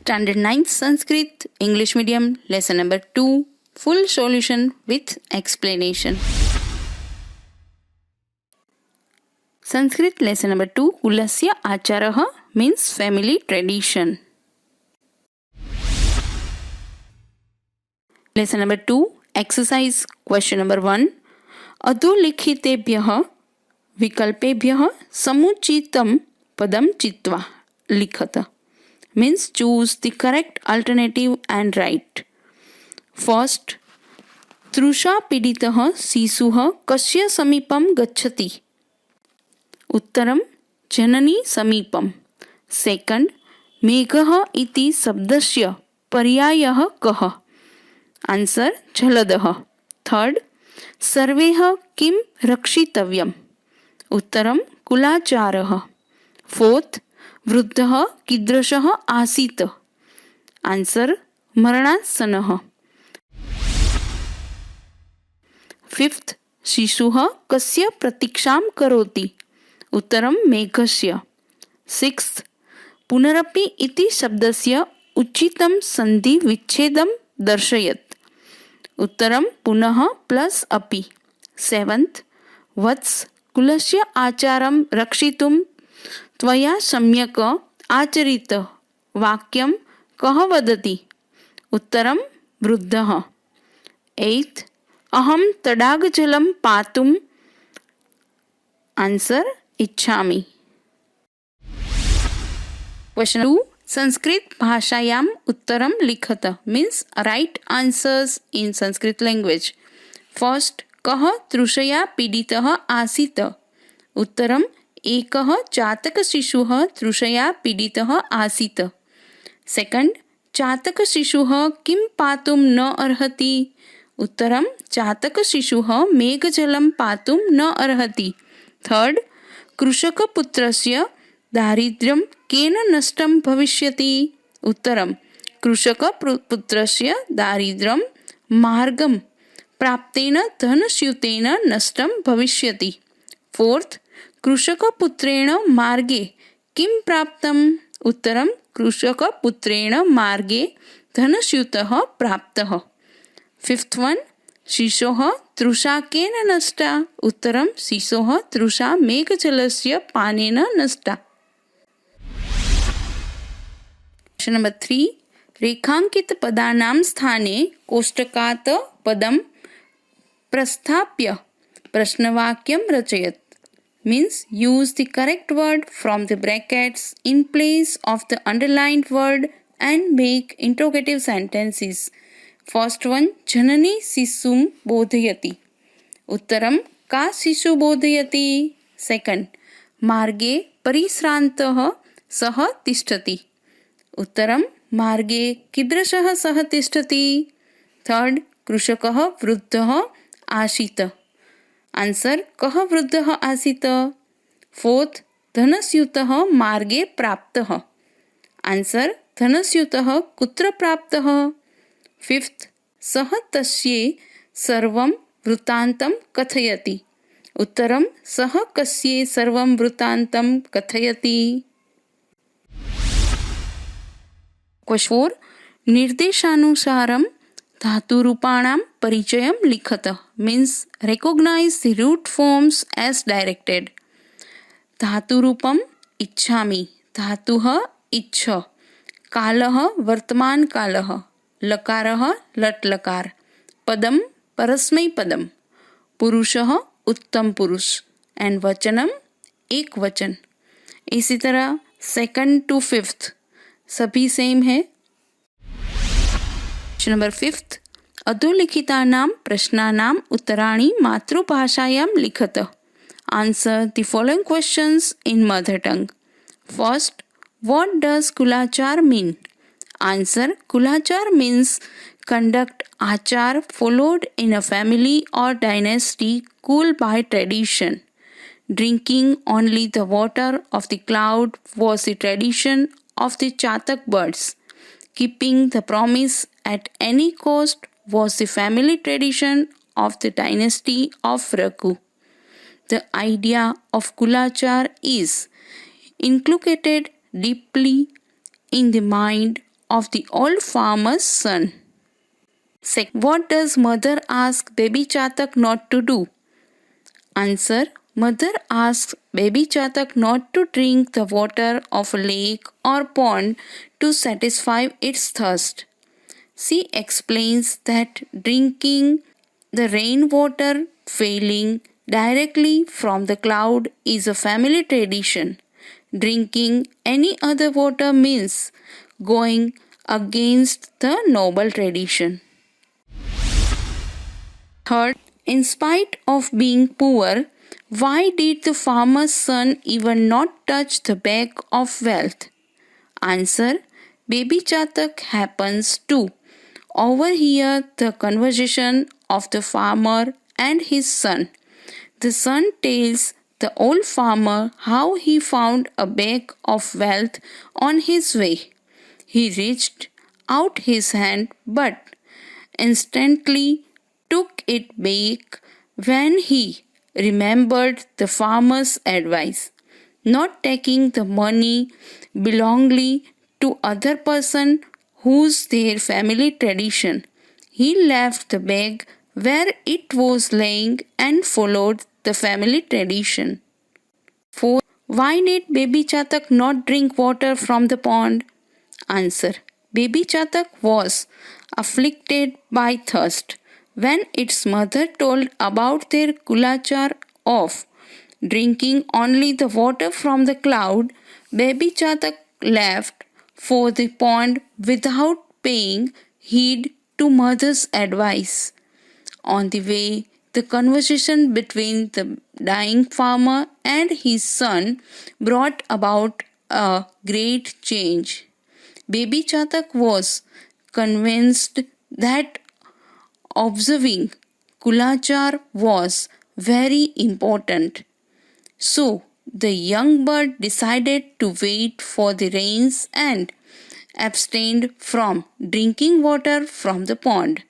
Standard 9th Sanskrit English Medium Lesson number 2 Full solution with explanation. Sanskrit lesson number 2 Kulasya Acharah means family tradition. Lesson number 2 Exercise question number 1 अधोलिखितेभ्यः विकल्पेभ्यः समुचितं पदं चित्वा लिखत means choose the correct alternative and write. First, तृषा पीडितः शिशुः कस्य समीपं गच्छति? उत्तरं जननी समीपं. Second, मेघः इति शब्दस्य पर्यायः कः? Answer झलदः. Third, सर्वैः किं रक्षितव्यम्? उत्तरं कुलाचारः. Fourth, वृद्धः कीदृशः आसीत्? आन्सर् मरणासन्नः. फिफ्थ, शिशुः कस्य प्रतीक्षां करोति? उत्तरं मेघस्य. सिक्स्थ, पुनरपि इति शब्दस्य उचितं सन्धिविच्छेदं दर्शयत्. उत्तरं पुनः प्लस् अपि. सेवन्थ, वत्स कुलस्य आचारं रक्षितुं त्वया सम्यक् आचरित वाक्यं कः वदति? उत्तरं वृद्धः. एय्थ, अहं तडागजलं पातुम् आन्सर् इच्छामि. क्वेश्चन 2 संस्कृत भाषायाम् उत्तरं लिखत means right answers in Sanskrit language. First, कः तृषया पीडितः आसीत्? उत्तरं एकः चातकशिशुः तृषया पीडितः आसीत्. सेकंड, चातकशिशुः किं पातुं न अर्हति? उत्तरं चातकशिशुः मेघजलं पातुं न अर्हति. थर्ड, कृषकपुत्रस्य दारिद्र्यं केन नष्टं भविष्यति? उत्तरं कृषकपुत्रस्य दारिद्र्यं मार्गं प्राप्तेन धनस्यूतेन नष्टं भविष्यति. फोर्थ, कृषकपुत्रेण मार्गे किं प्राप्तम्? उत्तरं कृषकपुत्रेण मार्गे धनस्यूतः प्राप्तः. फिफ्थ वन, शिशोः तृषा केन नष्टा? उत्तरं शिशोः तृषा मेघजलस्य पानेन नष्टा. क्वेश्चन नंबर 3 रेखांकित पदानां स्थाने कोष्टकात् पदं प्रस्थाप्य प्रश्नवाक्यं रचयत्. Means use the correct word from the brackets in place of the underlined word and make interrogative sentences. First one, जननी शिशुं बोधयति. उत्तरं का शिशु बोधयति? Second, मार्गे परिश्रान्तः सः तिष्ठति. उत्तरं मार्गे कीदृशः सः तिष्ठति? Third, कृषकः वृद्धः आसीत्. आन्सर् कः वृद्धः आसीत्? फोर्थ, धनस्यूतः मार्गे प्राप्तः. आन्सर् धनस्यूतः कुत्र प्राप्तः? फिफ्थ, सः तस्यै सर्वं वृत्तान्तं कथयति. उत्तरं सः कस्यै सर्वं वृत्तान्तं कथयति. क्वेश्चन 4 निर्देशानुसारं धातुरूपाणां परिचयं लिखत means recognize the root forms as directed. धातुरूपम् इच्छामि. धातुः इच्छ. कालः वर्तमानकालः. लकारः लट् लकार. पदं परस्मैपदं. पुरुषः उत्तम पुरुष एंड वचनम एक वचन. इसी तरह सेकंड टू फिफ्थ सभी सेम है. नंबर 5 अधोलिखितानां प्रश्नानाम् उत्तराणि मातृभाषायां लिखत. Answer the following questions in mother tongue. First, what does कुलाचार मीन? आंसर कुलाचार means conduct achar followed in a family or dynasty cooled by tradition. Drinking only the water of the cloud was the tradition of the Chatak birds. Keeping the promise at any cost was the family tradition of the dynasty of Raghu. The idea of Kulachar is inculcated deeply in the mind of the old farmer's son. What does mother ask baby Chatak not to do? Answer. Mother asks baby Chatak not to drink the water of a lake or pond to satisfy its thirst. She explains that drinking the rainwater falling directly from the cloud is a family tradition. Drinking any other water means going against the noble tradition. Third, in spite of being poor, why did the farmer's son even not touch the bag of wealth? Answer. Baby Chatak happens to overhear the conversation of the farmer and his son. The son tells the old farmer how he found a bag of wealth on his way. He reached out his hand but instantly took it back when he remembered the farmer's advice, not taking the money belonging to other person whose their family tradition. He left the bag where it was lying and followed the family tradition. 4. Why did baby Chatak not drink water from the pond? Answer. Baby Chatak was afflicted by thirst. When its mother told about their kulachar of drinking only the water from the cloud, baby Chatak left for the pond without paying heed to mother's advice. On the way, the conversation between the dying farmer and his son brought about a great change. Baby Chatak was convinced that observing Kulachar was very important. So the young bird decided to wait for the rains and abstained from drinking water from the pond.